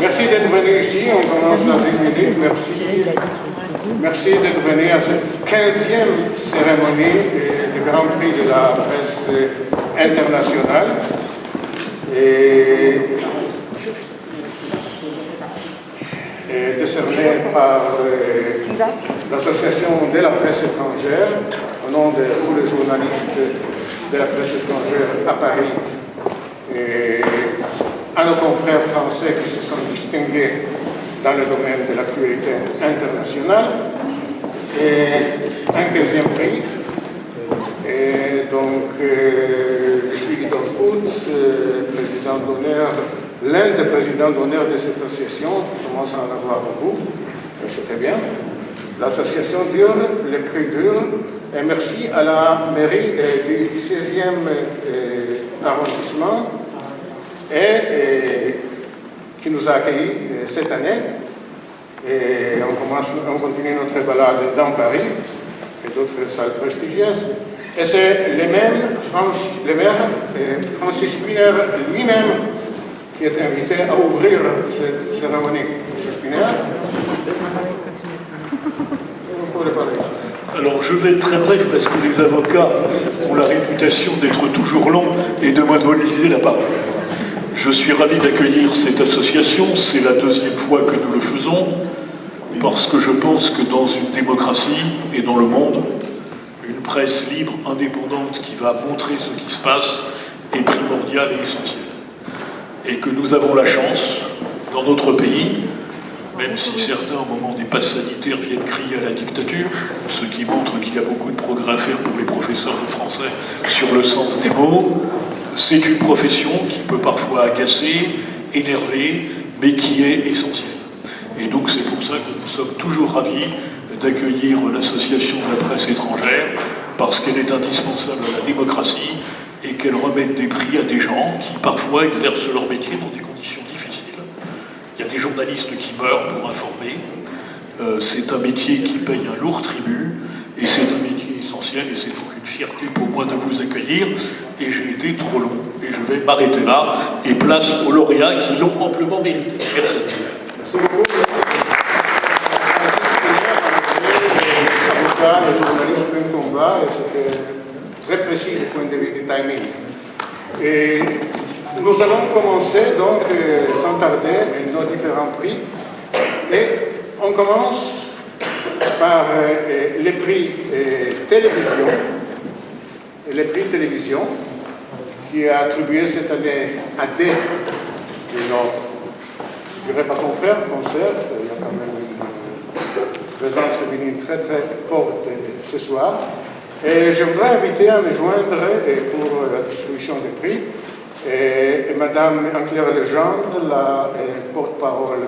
Merci d'être venu ici. On commence dans une minute. Merci. Merci d'être venu à cette 15e cérémonie de Grand Prix de la presse internationale. Et décerné par l'Association de la presse étrangère, au nom de tous les journalistes de la presse étrangère à Paris, et à nos confrères français qui se sont distingués dans le domaine de l'actualité internationale, et un 15e prix. Et donc, je suis Guy Putz, président d'honneur, l'un des présidents d'honneur de cette association, qui commence à en avoir beaucoup, et c'est très bien. L'association dure, le prix dure, et merci à la mairie du 16e arrondissement et qui nous a accueillis cette année. Et on continue notre balade dans Paris et d'autres salles prestigieuses. Et c'est le maire Francis Spinner lui-même qui est invité à ouvrir cette cérémonie. Francis Spinner. Alors je vais être très bref parce que les avocats ont la réputation d'être toujours longs et de monopoliser la parole. Je suis ravi d'accueillir cette association, c'est la deuxième fois que nous le faisons, parce que je pense que dans une démocratie et dans le monde, une presse libre, indépendante, qui va montrer ce qui se passe est primordiale et essentielle. Et que nous avons la chance, dans notre pays, même si certains, au moment des passes sanitaires, viennent crier à la dictature, ce qui montre qu'il y a beaucoup de progrès à faire pour les professeurs de français sur le sens des mots, c'est une profession qui peut parfois agacer, énerver, mais qui est essentielle. Et donc c'est pour ça que nous sommes toujours ravis d'accueillir l'association de la presse étrangère, parce qu'elle est indispensable à la démocratie et qu'elle remette des prix à des gens qui parfois exercent leur métier dans des conditions difficiles. Il y a des journalistes qui meurent pour informer. C'est un métier qui paye un lourd tribut et c'est un métier essentiel et c'est donc une fierté pour moi de vous accueillir. Et j'ai été trop long et je vais m'arrêter là et place aux lauréats qui l'ont amplement mérité. Merci. Merci beaucoup. Avocat et journaliste plein combat et c'était très précis du point de vue du timing. Et nous allons commencer donc sans tarder nos différents prix et on commence par les prix télévision, qui est attribué cette année à des de nos, je ne dirais pas confrères, concerts, il y a quand même une présence féminine très très forte ce soir. Et je voudrais inviter à me joindre pour la distribution des prix et Madame Anne-Claire Legendre, la porte-parole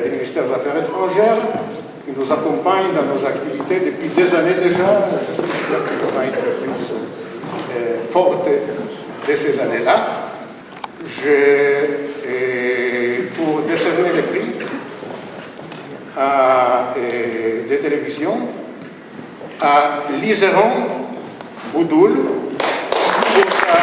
du ministère des Affaires étrangères, qui nous accompagne dans nos activités depuis des années déjà. Je sais qu'il y aura une reprise forte de ces années-là. Pour décerner les prix à des télévisions, à Liseron Boudoul pour sa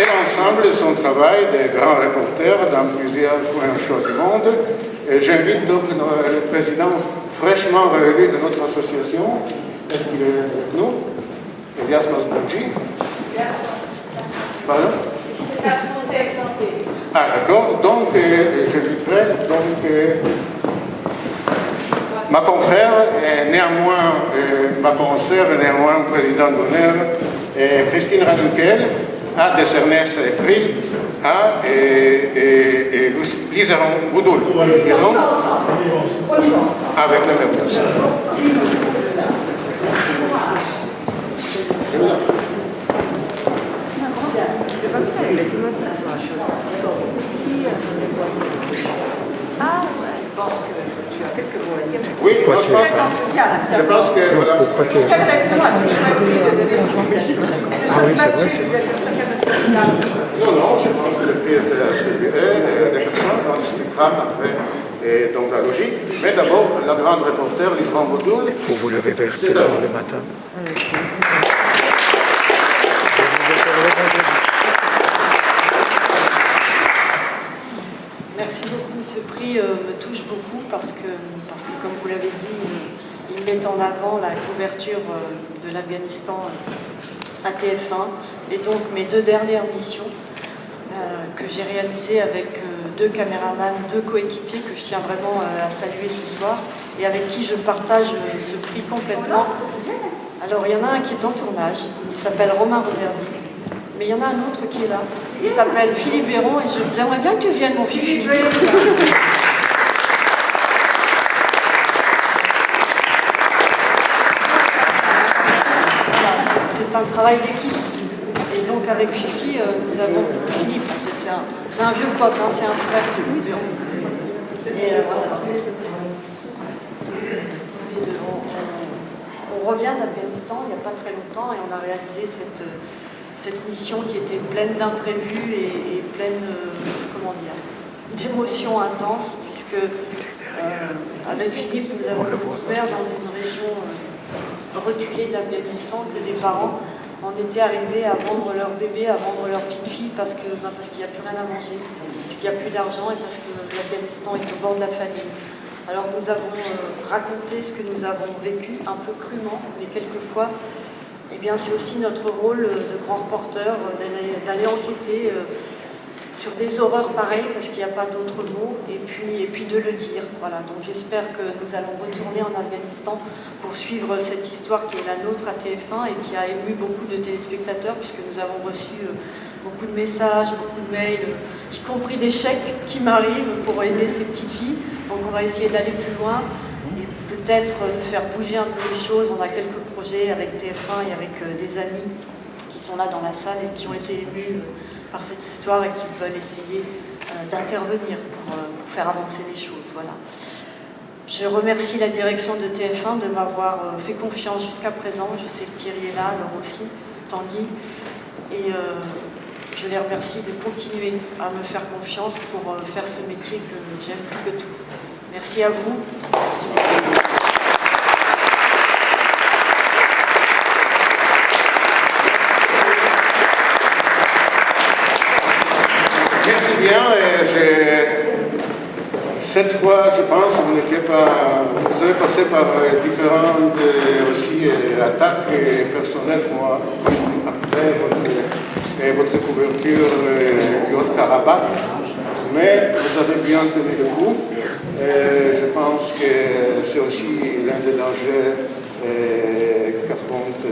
et l'ensemble de son travail de grand reporter dans plusieurs points chauds du monde. Et j'invite donc le président fraîchement réélu de notre association, est-ce qu'il est avec nous, Elias Masbouji. Pardon? C'est absenté. Ah d'accord, donc j'inviterai ma confrère, néanmoins ma consoeur, néanmoins président d'honneur, Christine Ranuquel, a décerné ses prix à Liseron Boudoul. Liseron avec le même personne. Ah ouais, je pense que tu as quelques mots à dire. Oui, moi je pense que voilà. Ah oui, c'est vrai. Non, je pense que le prix était attribué des personnes, on expliquera après donc la logique. Mais d'abord, la grande reporter, Liseron Boudoul. Pour vous le révéler le matin. ce prix me touche beaucoup parce que comme vous l'avez dit, il met en avant la couverture de l'Afghanistan à TF1 et donc mes 2 dernières missions que j'ai réalisées avec 2 caméramans, 2 coéquipiers que je tiens vraiment à saluer ce soir et avec qui je partage ce prix complètement. Alors il y en a un qui est en tournage, il s'appelle Romain Reverdy, mais il y en a un autre qui est là, il s'appelle Philippe Véron et j'aimerais bien que tu viennes mon Fifi. C'est un travail d'équipe. Et donc avec Fifi, nous avons Philippe, en fait, c'est un vieux pote, hein, c'est un frère Philippe Véron. Et voilà, tous les deux. On revient d'Afghanistan il n'y a pas très longtemps et on a réalisé cette mission qui était pleine d'imprévus et pleine, comment dire, d'émotions intenses, puisque avec Philippe, nous avons découvert dans une région reculée d'Afghanistan que des parents en étaient arrivés à vendre leur bébé, à vendre leur petite fille parce qu'il n'y a plus rien à manger, parce qu'il n'y a plus d'argent et parce que l'Afghanistan est au bord de la famine. Alors nous avons raconté ce que nous avons vécu, un peu crûment, mais quelquefois, eh bien, c'est aussi notre rôle de grand reporter d'aller enquêter sur des horreurs pareilles, parce qu'il n'y a pas d'autre mot, et puis de le dire. Voilà. Donc j'espère que nous allons retourner en Afghanistan pour suivre cette histoire qui est la nôtre à TF1 et qui a ému beaucoup de téléspectateurs, puisque nous avons reçu beaucoup de messages, beaucoup de mails, y compris des chèques qui m'arrivent pour aider ces petites filles. Donc on va essayer d'aller plus loin et peut-être de faire bouger un peu les choses. On a quelques projets avec TF1 et avec des amis qui sont là dans la salle et qui ont été émus par cette histoire et qui veulent essayer d'intervenir pour faire avancer les choses. Voilà. Je remercie la direction de TF1 de m'avoir fait confiance jusqu'à présent. Je sais que Thierry est là, alors aussi, Tanguy. Et je les remercie de continuer à me faire confiance pour faire ce métier que j'aime plus que tout. Merci à vous. Merci. Merci bien. Cette fois, je pense, vous avez passé par différentes aussi attaques personnelles, moi, comme après votre couverture du Haut-Karabakh, mais vous avez bien tenu le coup. Je pense que c'est aussi l'un des dangers qu'affronte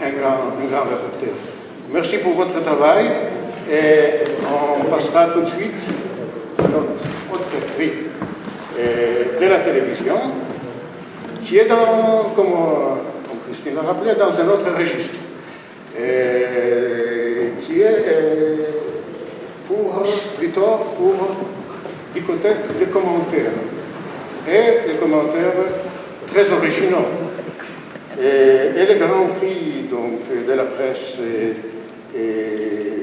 un grand reporter. Merci pour votre travail et on passera tout de suite à notre autre prix de la télévision qui est comme Christine l'a rappelé, dans un autre registre qui est pour du côté des commentaires et des commentaires très originaux et le grand prix donc, de la presse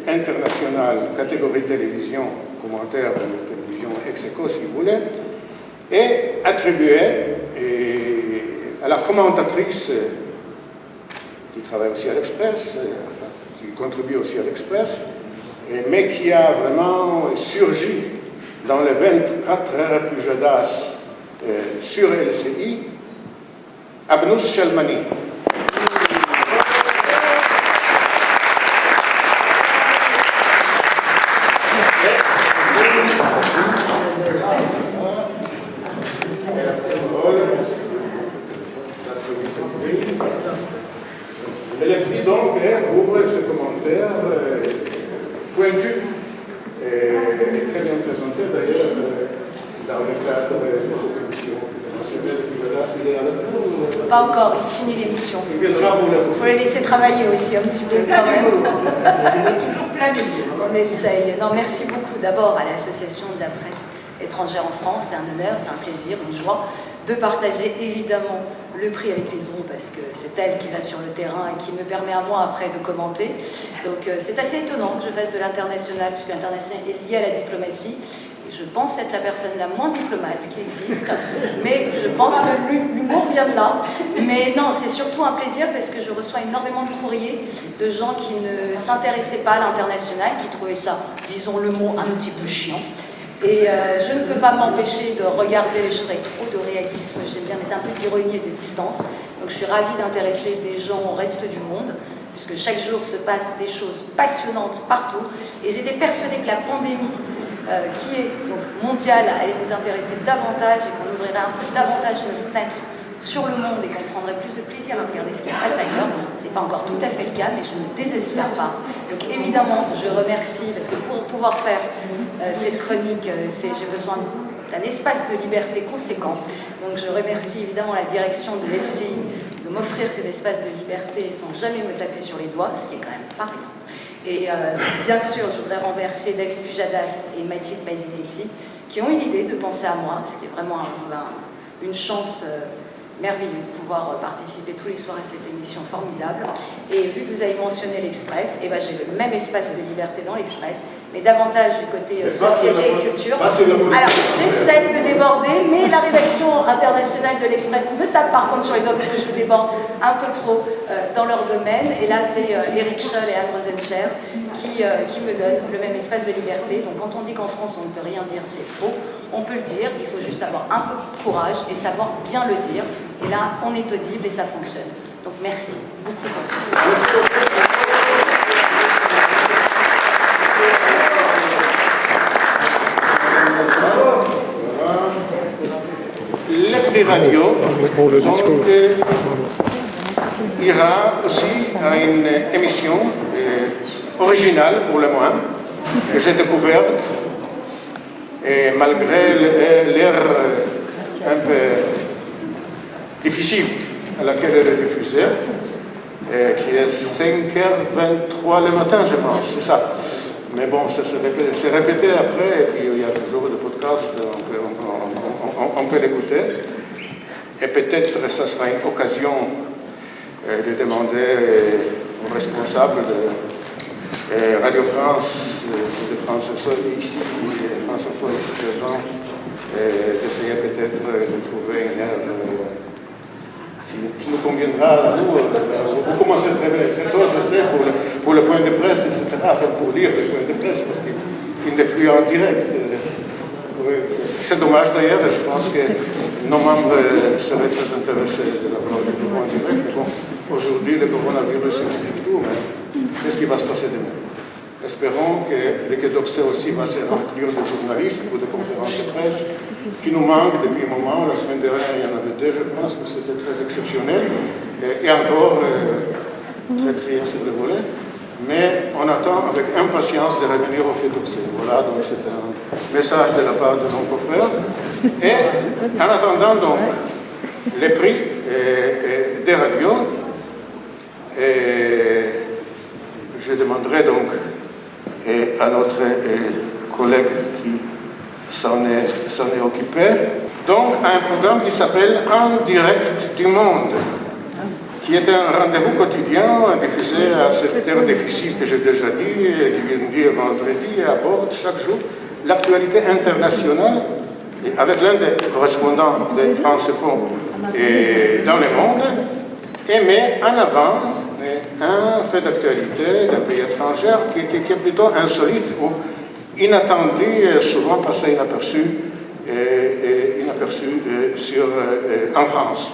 internationale catégorie télévision, commentaires ou télévision ex aequo si vous voulez, est attribué à la commentatrice qui travaille aussi à l'Express, qui contribue aussi à l'Express, mais qui a vraiment surgi dans les 24 heures plus Judas sur LCI, Abnous Shalmani. Et le prix donc ouvre ce commentaire pointu et très bien présenté d'ailleurs dans le cadre de cette émission. Il est avec nous. Pas encore, il finit l'émission. Il viendra pour Il faut les laisser travailler aussi un petit peu quand même. On essaye. Non, merci beaucoup d'abord à l'Association de la presse étrangère en France. C'est un honneur, c'est un plaisir, une joie de partager évidemment le prix avec les ondes parce que c'est elle qui va sur le terrain et qui me permet à moi après de commenter. Donc c'est assez étonnant que je fasse de l'international puisque l'international est lié à la diplomatie. Et je pense être la personne la moins diplomate qui existe, mais je pense que l'humour vient de là. Mais non, c'est surtout un plaisir parce que je reçois énormément de courriers de gens qui ne s'intéressaient pas à l'international, qui trouvaient ça, disons le mot, un petit peu chiant. Et je ne peux pas m'empêcher de regarder les choses avec trop de réalisme. J'aime bien mettre un peu d'ironie et de distance. Donc je suis ravie d'intéresser des gens au reste du monde, puisque chaque jour se passent des choses passionnantes partout. Et j'étais persuadée que la pandémie, qui est donc mondiale, allait nous intéresser davantage et qu'on ouvrirait un peu davantage nos fenêtres sur le monde et qu'on prendrait plus de plaisir à regarder ce qui se passe ailleurs. Ce n'est pas encore tout à fait le cas, mais je ne désespère pas. Donc évidemment, je remercie, parce que pour pouvoir faire cette chronique, j'ai besoin d'un espace de liberté conséquent. Donc je remercie évidemment la direction de l'LCI de m'offrir cet espace de liberté sans jamais me taper sur les doigts, ce qui est quand même pas rien. Et bien sûr, je voudrais remercier David Pujadas et Mathilde Basinetti qui ont eu l'idée de penser à moi, ce qui est vraiment une chance merveilleuse de pouvoir participer tous les soirs à cette émission formidable. Et vu que vous avez mentionné l'Express, eh ben, j'ai le même espace de liberté dans l'Express, mais davantage du côté société et culture. Alors, j'essaye de déborder, mais la rédaction internationale de l'Express me tape par contre sur les doigts parce que je déborde un peu trop dans leur domaine. Et là, c'est Eric Scholl et Anne Rosencher qui me donnent le même espace de liberté. Donc, quand on dit qu'en France, on ne peut rien dire, c'est faux. On peut le dire, il faut juste avoir un peu de courage et savoir bien le dire. Et là, on est audible et ça fonctionne. Donc, merci beaucoup pour ça. Le prix radio donc, ira aussi à une émission originale pour le moins, que j'ai découverte, et malgré l'air un peu difficile à laquelle elle est diffusée, qui est 5h23 le matin, je pense, c'est ça. Mais bon, c'est répété après, et puis il y a toujours des podcasts, on peut l'écouter. Et peut-être ça sera une occasion de demander aux responsables de Radio France, de France Info ici présent, d'essayer peut-être de trouver une heure qui nous conviendra à nous. Vous commencez très tôt, je sais, pour le point de presse, etc., pour lire le point de presse, parce qu'il n'est plus en direct. Oui, c'est dommage d'ailleurs, je pense que nos membres seraient très intéressés de l'avoir de nouveau en direct. Mais bon, aujourd'hui, le coronavirus explique tout, mais qu'est-ce qui va se passer demain? Espérons que le Quai d'Orsay aussi va se remplir de journalistes ou de conférences de presse qui nous manquent depuis un moment. La semaine dernière, il y en avait deux, je pense, mais c'était très exceptionnel. Et encore, très trié sur le volet. Mais on attend avec impatience de revenir au Quai d'Orsay. Voilà, donc c'est un message de la part de nos confrères. Et en attendant donc les prix des radios, je demanderai donc à notre collègue qui s'en est occupé, donc un programme qui s'appelle En direct du monde, qui est un rendez-vous quotidien diffusé à cette heure difficile que j'ai déjà dit, qui vient vendredi, et aborde chaque jour l'actualité internationale, et avec l'un des correspondants de France Info dans le monde, et met en avant un fait d'actualité d'un pays étranger qui est plutôt insolite ou inattendu, souvent passé inaperçu, en France.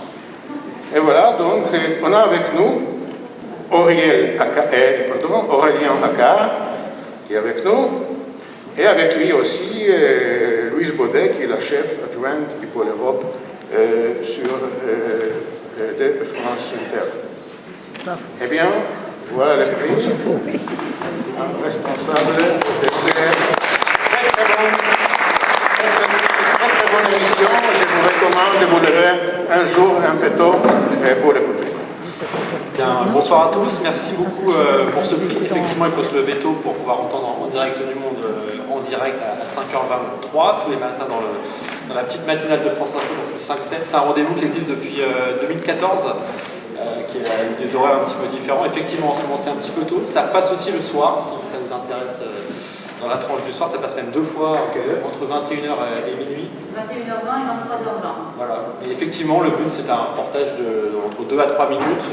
Et voilà, donc on a avec nous Aurélien Accard, qui est avec nous, et avec lui aussi Louise Baudet, qui est la chef adjointe du Pôle Europe de France Inter. Eh bien, voilà le prix. Un responsable de cette très bonne émission. Je vous recommande de vous lever un jour un peu tôt pour l'écouter. Bien, bonsoir à tous, merci beaucoup pour ce prix. Effectivement, il faut se lever tôt pour pouvoir entendre en direct du monde, en direct à 5h23, tous les matins dans la petite matinale de France Info, donc le 5-7. C'est un rendez-vous qui existe depuis 2014. Qui a des horaires un petit peu différents. Effectivement, en ce moment, c'est un petit peu tôt. Ça passe aussi le soir, si ça vous intéresse. Dans la tranche du soir, ça passe même deux fois, entre 21h et minuit. 21h20 et 23h20. Voilà. Et effectivement, le but, c'est un reportage entre 2 à 3 minutes.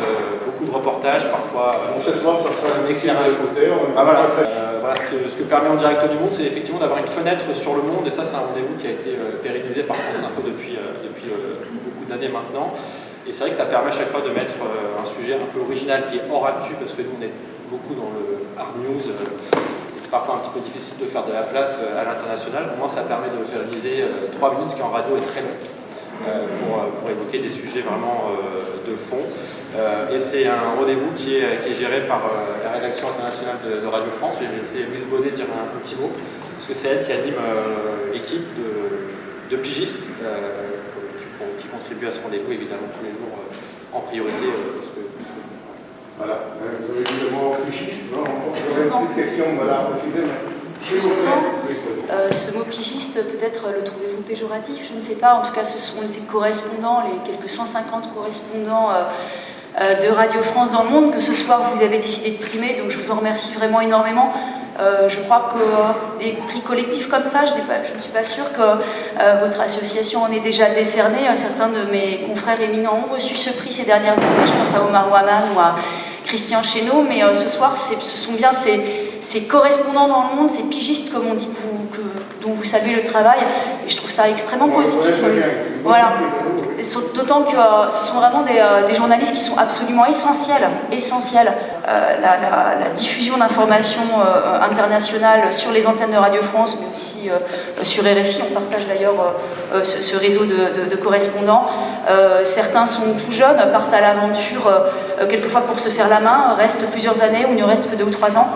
Beaucoup de reportages, parfois. Ce soir, ça sera un éclairage. Voilà. voilà, ce que permet En Direct du Monde, c'est effectivement d'avoir une fenêtre sur le monde, et ça c'est un rendez-vous qui a été pérennisé par France Info depuis beaucoup d'années maintenant. Et c'est vrai que ça permet à chaque fois de mettre un sujet un peu original qui est hors actu, parce que nous on est beaucoup dans le hard news, et c'est parfois un petit peu difficile de faire de la place à l'international. Au moins ça permet de pérenniser 3 minutes, ce qui en radio est très long, pour évoquer des sujets vraiment de fond. Et c'est un rendez-vous qui est géré par la rédaction internationale de Radio France. Je vais laisser Louise Baudet dire un petit mot, parce que c'est elle qui anime l'équipe de pigistes qui contribuent à ce rendez-vous, évidemment, tous les jours en priorité. Voilà, vous avez dit le mot pigiste, non? J'aurais une petite question, voilà, précisément. Justement, ce mot pigiste, peut-être le trouvez-vous péjoratif, je ne sais pas. En tout cas, ce sont les correspondants, les quelques 150 correspondants de Radio France dans le monde que ce soir vous avez décidé de primer, donc je vous en remercie vraiment énormément. Je crois que des prix collectifs comme ça, je ne suis pas sûre que votre association en ait déjà décerné. Certains de mes confrères éminents ont reçu ce prix ces dernières années, je pense à Omar Ouaman ou à Christian Chesneau, mais ce soir ce sont bien ces correspondants dans le monde, ces pigistes comme on dit, dont vous saluez le travail, et je trouve ça extrêmement positif. Voilà. D'autant que ce sont vraiment des journalistes qui sont absolument essentiels. La diffusion d'informations internationales sur les antennes de Radio France, mais aussi sur RFI, on partage d'ailleurs ce réseau de correspondants. Certains sont tout jeunes, partent à l'aventure quelquefois pour se faire la main, restent plusieurs années ou ne restent que 2 ou 3 ans.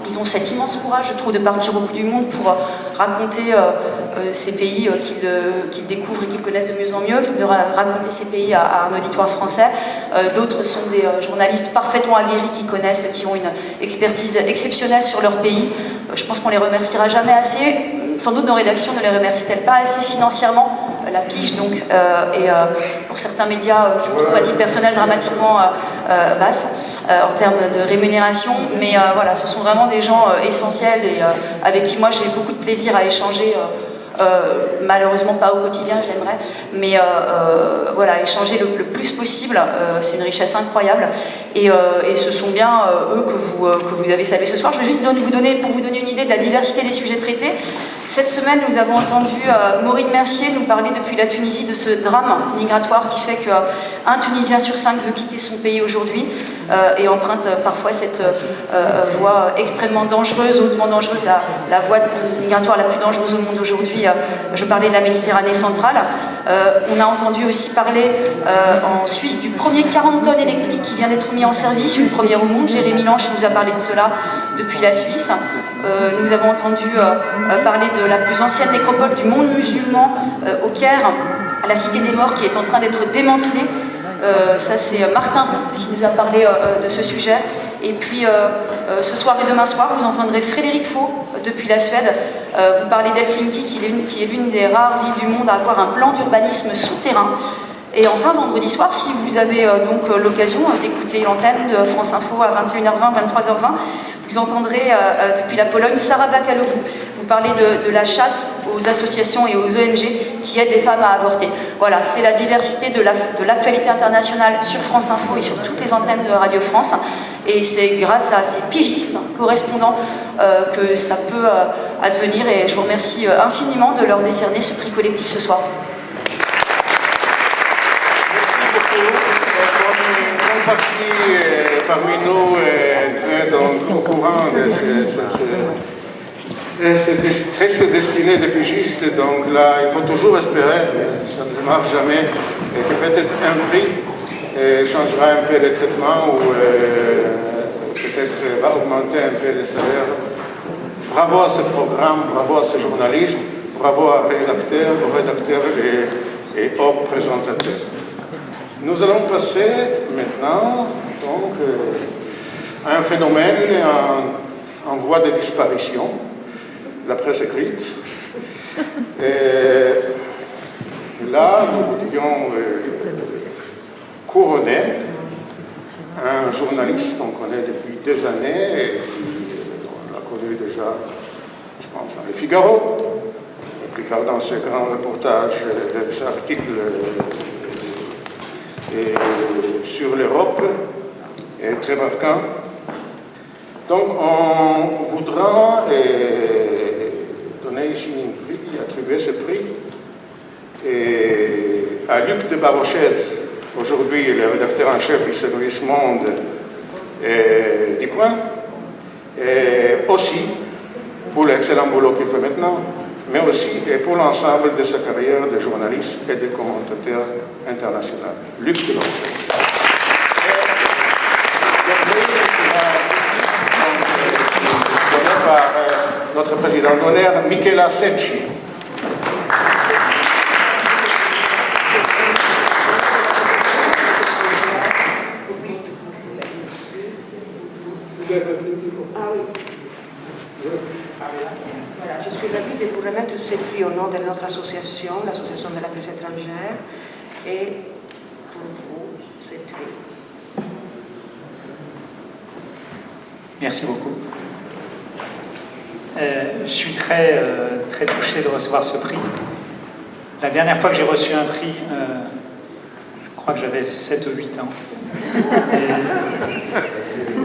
Ils ont cet immense courage, je trouve, de partir au bout du monde pour raconter ces pays qu'ils découvrent et qu'ils connaissent de mieux en mieux, de raconter ces pays à un auditoire français. D'autres sont des journalistes parfaitement aguerris qui ont une expertise exceptionnelle sur leur pays. Je pense qu'on les remerciera jamais assez. Sans doute nos rédactions ne les remercient-elles pas assez financièrement. La pige, donc, et pour certains médias, je trouve à titre personnel dramatiquement basse en termes de rémunération. Mais voilà, ce sont vraiment des gens essentiels et avec qui moi j'ai beaucoup de plaisir à échanger. Malheureusement pas au quotidien, je l'aimerais, mais voilà, échanger le plus possible, c'est une richesse incroyable, et ce sont bien eux que vous avez salués ce soir. Je vais juste pour vous donner une idée de la diversité des sujets traités. Cette semaine, nous avons entendu Maureen Mercier nous parler depuis la Tunisie de ce drame migratoire qui fait qu'un Tunisien sur 5 veut quitter son pays aujourd'hui et emprunte parfois cette voie extrêmement dangereuse, hautement dangereuse, la voie migratoire la plus dangereuse au monde aujourd'hui. Je parlais de la Méditerranée centrale. On a entendu aussi parler en Suisse du premier 40 tonnes électriques qui vient d'être mis en service, une première au monde. Jérémy Lanche nous a parlé de cela depuis la Suisse. Nous avons entendu parler de la plus ancienne nécropole du monde musulman au Caire, à la Cité des Morts, qui est en train d'être démantelée. Ça, c'est Martin Roux qui nous a parlé de ce sujet. Et puis, ce soir et demain soir, vous entendrez Frédéric Faux depuis la Suède vous parler d'Helsinki, qui est l'une des rares villes du monde à avoir un plan d'urbanisme souterrain. Et enfin, vendredi soir, si vous avez donc l'occasion d'écouter l'antenne de France Info à 21h20, 23h20, vous entendrez depuis la Pologne Sarah Bakalogu vous parler de la chasse aux associations et aux ONG qui aident les femmes à avorter. Voilà, c'est la diversité de l'actualité internationale sur France Info et sur toutes les antennes de Radio France. Et c'est grâce à ces pigistes correspondants que ça peut advenir. Et je vous remercie infiniment de leur décerner ce prix collectif ce soir. Une partie parmi nous est très au courant de cette triste destinée des pigistes, donc là il faut toujours espérer, mais ça ne marche jamais, et que peut-être un prix changera un peu le traitement ou peut-être va augmenter un peu les salaires. Bravo à ce programme, bravo à ces journalistes, bravo aux rédacteurs et aux présentateurs. Nous allons passer maintenant donc, à un phénomène en voie de disparition, la presse écrite. Et là, nous voulions couronner un journaliste qu'on connaît depuis des années et on l'a connu déjà, je pense, dans le Figaro, la plupart dans ses grands reportages, des articles sur l'Europe est très marquant. Donc on voudra donner ici un prix, attribuer ce prix à Luc de Barochez, aujourd'hui le rédacteur en chef du service Monde du Point, et aussi pour l'excellent boulot qu'il fait maintenant, mais aussi pour l'ensemble de sa carrière de journaliste et de commentateur international. Luc de Barochez. Donné par notre président d'honneur, Michela Secchi. Voilà, je suis ravie de vous remettre ce prix au nom de notre association, l'Association de la presse étrangère, et pour vous, ce prix. Merci beaucoup. Je suis très touché de recevoir ce prix. La dernière fois que j'ai reçu un prix, je crois que j'avais 7 ou 8 ans.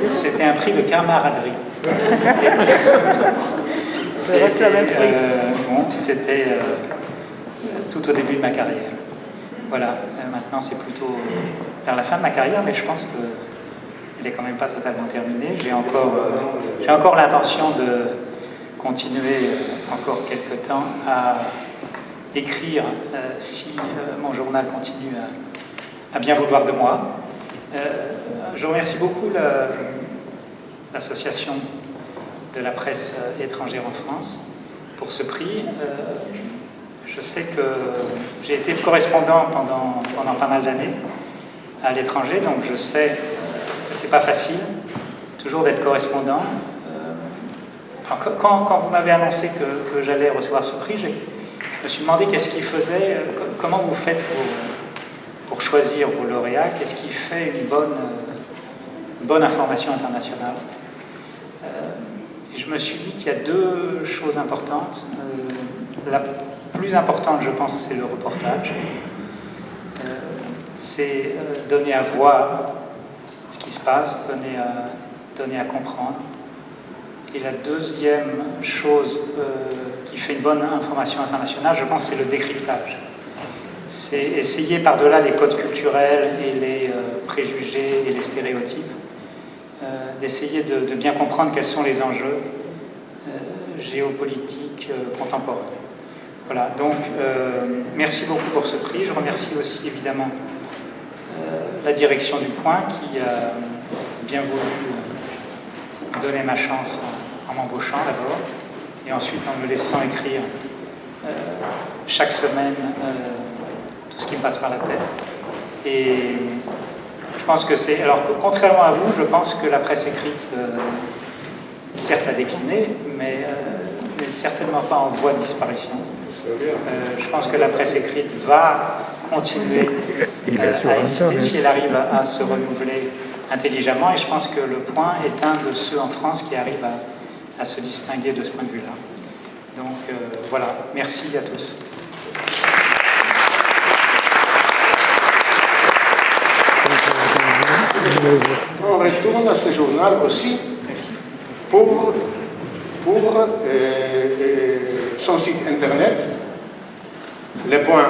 C'était un prix de camaraderie. Bon, c'était tout au début de ma carrière. Voilà, maintenant c'est plutôt vers la fin de ma carrière, mais je pense qu'elle n'est quand même pas totalement terminée. J'ai encore l'intention de continuer encore quelques temps à écrire si mon journal continue à bien vouloir de moi. Je remercie beaucoup l'association de la presse étrangère en France pour ce prix. Je sais que j'ai été correspondant pendant pas mal d'années à l'étranger, donc je sais que c'est pas facile toujours d'être correspondant. Quand vous m'avez annoncé que j'allais recevoir ce prix, je me suis demandé qu'est-ce qui faisait, comment vous faites pour choisir vos lauréats, qu'est-ce qui fait une bonne information internationale. Je me suis dit qu'il y a deux choses importantes. La plus importante, je pense, c'est le reportage. C'est donner à voir ce qui se passe, donner à comprendre. Et la deuxième chose qui fait une bonne information internationale, je pense, c'est le décryptage. C'est essayer par-delà les codes culturels et les préjugés et les stéréotypes, d'essayer de bien comprendre quels sont les enjeux géopolitiques contemporains. Voilà, donc merci beaucoup pour ce prix. Je remercie aussi évidemment la direction du Point qui a bien voulu donner ma chance en m'embauchant d'abord et ensuite en me laissant écrire chaque semaine tout ce qui me passe par la tête. Et je pense que c'est... Alors, contrairement à vous, je pense que la presse écrite, certes, a décliné, mais n'est certainement pas en voie de disparition. Je pense que la presse écrite va continuer à exister si elle arrive à se renouveler intelligemment. Et je pense que Le Point est un de ceux en France qui arrive à se distinguer de ce point de vue-là. Donc, voilà. Merci à tous. On retourne à ce journal aussi pour son site internet, lespoints.fr,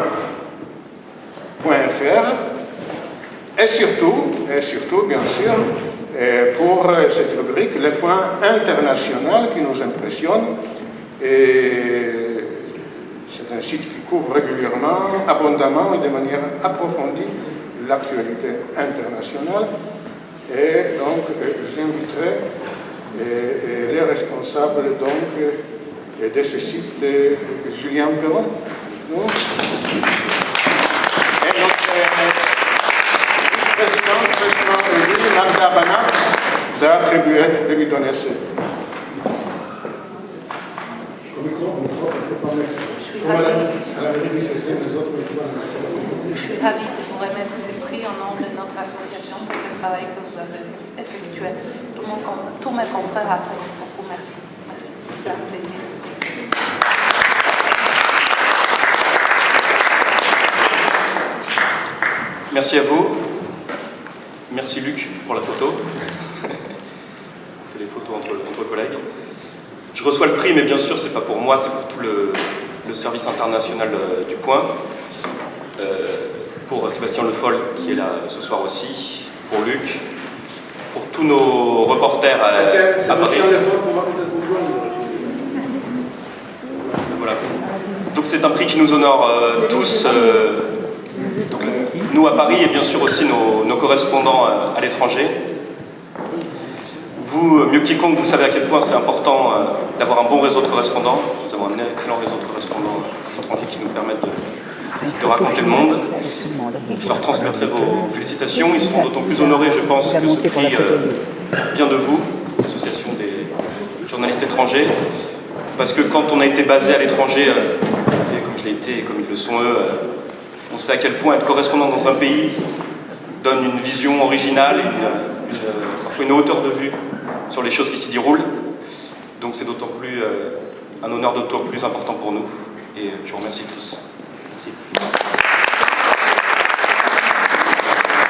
et surtout, bien sûr, pour cette rubrique, Le Point international qui nous impressionne. C'est un site qui couvre régulièrement, abondamment et de manière approfondie l'actualité internationale. Et donc, j'inviterai les responsables donc, de ce site, Julien Perron, et notre vice-présidente fraîchement élue, Magda Bana, de lui donner ce. Je suis ravie de vous remettre ce prix au nom de notre association pour le travail que vous avez effectué. Tous mes confrères apprécient beaucoup. Merci. Merci. C'est un plaisir. Merci à vous. Merci Luc pour la photo. On fait les photos plutôt entre collègues. Je reçois le prix, mais bien sûr, c'est pas pour moi, c'est pour tout le service international du Point, pour Sébastien Le Foll, qui est là ce soir aussi, pour Luc, pour tous nos reporters à Paris. Sébastien Le Foll pourra peut-être vous joindre. Voilà. Donc c'est un prix qui nous honore tous, donc, nous à Paris et bien sûr aussi nos correspondants à l'étranger. Vous, mieux que quiconque, vous savez à quel point c'est important d'avoir un bon réseau de correspondants. Nous avons un excellent réseau de correspondants étrangers qui nous permettent de raconter le monde. Je leur transmettrai vos félicitations. Ils seront d'autant plus honorés, je pense, que ce prix vient de vous, l'association des journalistes étrangers. Parce que quand on a été basé à l'étranger, comme je l'ai été et comme ils le sont eux, on sait à quel point être correspondant dans un pays donne une vision originale et parfois une hauteur de vue sur les choses qui s'y déroulent. Donc c'est d'autant plus un honneur d'autant plus important pour nous. Et je vous remercie tous. Merci.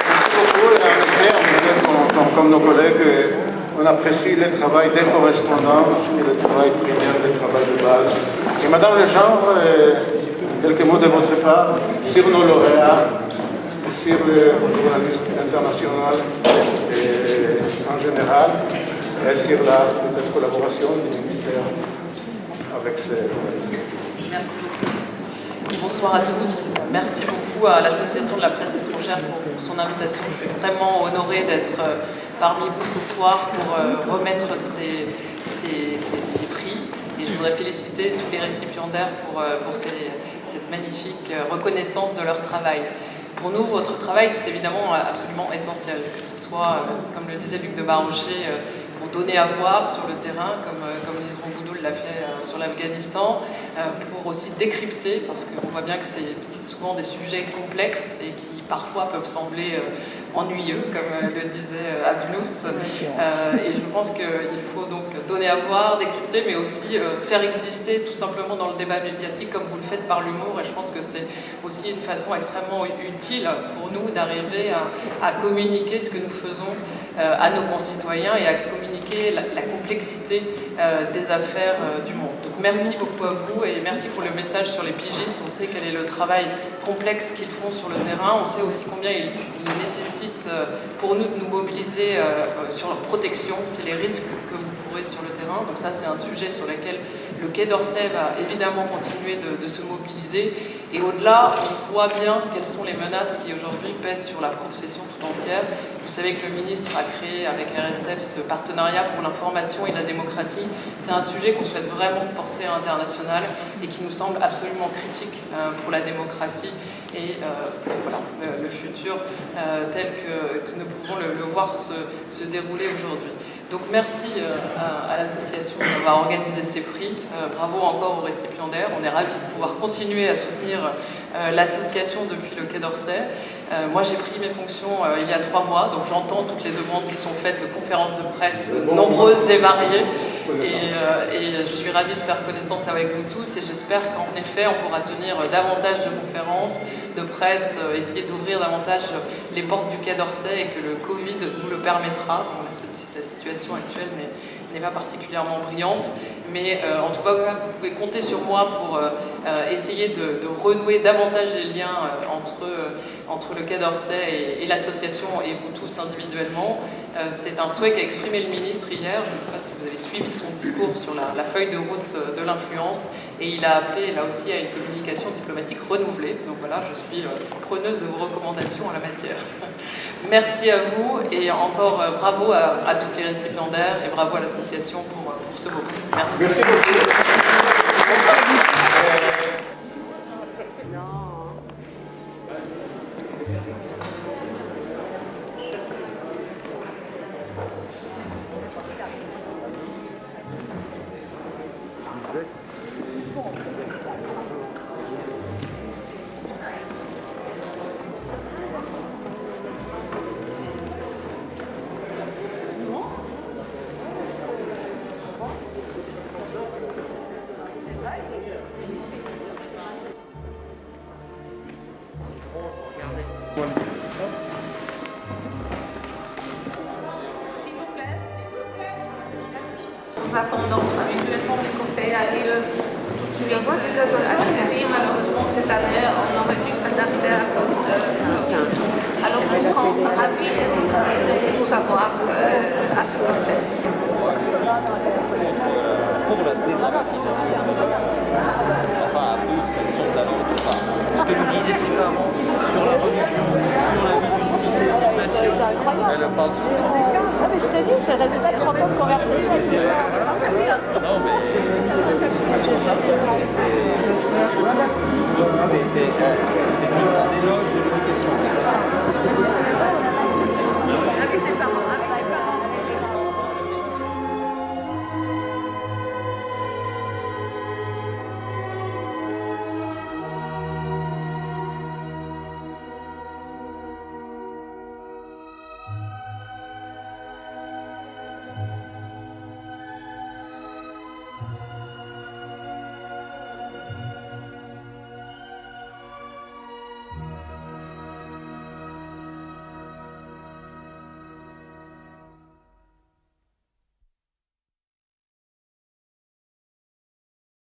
Merci beaucoup. Et en effet, comme nos collègues, on apprécie le travail des correspondants, ce qui est le travail primaire, le travail de base. Et Madame Legendre, quelques mots de votre part sur nos lauréats, sur le journalisme international en général, et sur la peut-être collaboration du ministère avec ces journalistes. Merci beaucoup. Bonsoir à tous. Merci beaucoup à l'Association de la presse étrangère pour son invitation. Je suis extrêmement honorée d'être parmi vous ce soir pour remettre ces prix. Et je voudrais féliciter tous les récipiendaires pour cette magnifique reconnaissance de leur travail. Pour nous, votre travail, c'est évidemment absolument essentiel, que ce soit, comme le disait Luc de Barochet, pour donner à voir sur le terrain, comme Lise Romboudoul l'a fait sur l'Afghanistan, pour aussi décrypter, parce qu'on voit bien que c'est souvent des sujets complexes et qui parfois peuvent sembler ennuyeux, comme le disait Abdounouz. Et je pense qu'il faut donc donner à voir, décrypter, mais aussi faire exister tout simplement dans le débat médiatique, comme vous le faites par l'humour. Et je pense que c'est aussi une façon extrêmement utile pour nous d'arriver à communiquer ce que nous faisons à nos concitoyens et à communiquer la complexité des affaires du monde. Donc merci beaucoup à vous et merci pour le message sur les pigistes. On sait quel est le travail complexe qu'ils font sur le terrain. On sait aussi combien il nécessite pour nous de nous mobiliser sur leur protection, c'est les risques que vous courez sur le terrain. Donc ça, c'est un sujet sur lequel le Quai d'Orsay va évidemment continuer de se mobiliser. Et au-delà, on voit bien quelles sont les menaces qui aujourd'hui pèsent sur la profession tout entière. Vous savez que le ministre a créé avec RSF ce partenariat pour l'information et la démocratie. C'est un sujet qu'on souhaite vraiment porter à l'international et qui nous semble absolument critique pour la démocratie et pour le futur tel que nous pouvons le voir se dérouler aujourd'hui. Donc merci à l'association d'avoir organisé ces prix. Bravo encore aux récipiendaires. On est ravis de pouvoir continuer à soutenir l'association depuis le Quai d'Orsay. Moi, j'ai pris mes fonctions il y a 3 mois, donc j'entends toutes les demandes qui sont faites de conférences de presse nombreuses et variées. Et je suis ravie de faire connaissance avec vous tous et j'espère qu'en effet, on pourra tenir davantage de conférences, de presse, essayer d'ouvrir davantage les portes du Quai d'Orsay et que le Covid nous le permettra. Bon, la situation actuelle n'est pas particulièrement brillante, mais en tout cas, vous pouvez compter sur moi pour essayer de renouer davantage les liens entre le Quai d'Orsay et l'association et vous tous individuellement. C'est un souhait qu'a exprimé le ministre hier. Je ne sais pas si vous avez suivi son discours sur la feuille de route de l'influence et il a appelé là aussi à une communication diplomatique renouvelée. Donc voilà, je suis preneuse de vos recommandations en la matière. Merci à vous et encore bravo à tous les récipiendaires et bravo à l'association pour ce beau prix. Merci. Merci beaucoup. attendons habituellement que le cocktail a lieu tout de suite à la mairie. Malheureusement, cette année, on aurait dû s'adapter à cause de Covid. Alors, nous serons ravis de vous avoir à ce cocktail. Ce que nous disait ses parents sur la religion, sur la vie d'une cité, d'une nation, elle parle Ah mais je te dis, c'est le résultat de 30 ans de conversation avec les parents. non mais c'est un éloge de l'éducation.